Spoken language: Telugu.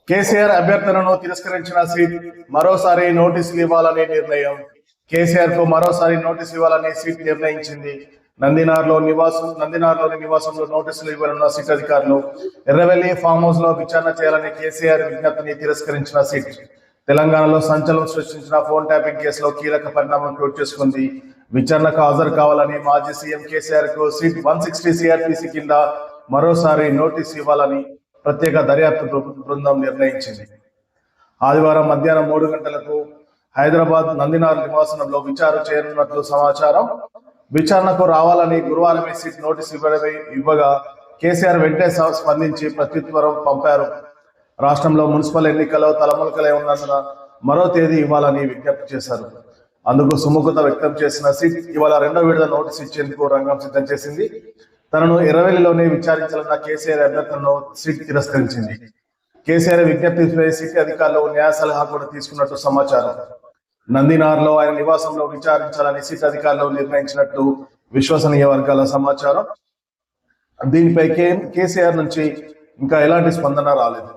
కేసీఆర్ అభ్యర్థనను తిరస్కరించిన సీట్ మరోసారి నోటీసులు ఇవ్వాలని నిర్ణయం. కేసీఆర్ కు మరోసారి నోటీసులు ఇవ్వాలని సీట్ నిర్ణయించింది. నందినార్లోని నివాసంలో నోటీసులు ఇవ్వనున్న సిట్ అధికారులు ఎర్రవెల్లి ఫామ్ హౌస్ లో విచారణ చేయాలని కేసీఆర్ విజ్ఞప్తిని తిరస్కరించిన సిట్ తెలంగాణలో సంచలనం సృష్టించిన ఫోన్ ట్యాపింగ్ కేసులో కీలక పరిణామం చోటు చేసుకుంది. విచారణకు హాజరు కావాలని మాజీ సీఎం కేసీఆర్ కు సిట్ 160 సిఆర్పిసి కింద మరోసారి నోటీసు ఇవ్వాలని ప్రత్యేక దర్యాప్తు బృందం నిర్ణయించింది. ఆదివారం మధ్యాహ్నం 3 గంటలకు హైదరాబాద్ నందినార్ నివాసంలో విచారణ చేయనున్నట్లు సమాచారం. విచారణకు రావాలని గురువారమే సిట్ నోటీసు ఇవ్వగా కేసీఆర్ వెంటనే స్పందించి ప్రత్యుత్తరం పంపారు. రాష్ట్రంలో మున్సిపల్ ఎన్నికల్లో తలములకలే ఉన్నందున మరో తేదీ ఇవ్వాలని విజ్ఞప్తి చేశారు. అందుకు సుముఖత వ్యక్తం చేసిన సిట్ ఇవాళ 2వ విడత నోటీసు ఇచ్చేందుకు రంగం సిద్ధం చేసింది. తనను ఎర్రవెల్లిలోనే విచారించాలన్న కేసీఆర్ అభ్యర్థనను సిట్ తిరస్కరించింది. కేసీఆర్ విజ్ఞప్తిపై సిట్ అధికారులు న్యాయ సలహా కూడా తీసుకున్నట్టు సమాచారం. నందినార్లో ఆయన నివాసంలో విచారించాలని సిట్ అధికారులు నిర్ణయించినట్టు విశ్వసనీయ వర్గాల సమాచారం. దీనిపై కేసీఆర్ నుంచి ఇంకా ఎలాంటి స్పందన రాలేదు.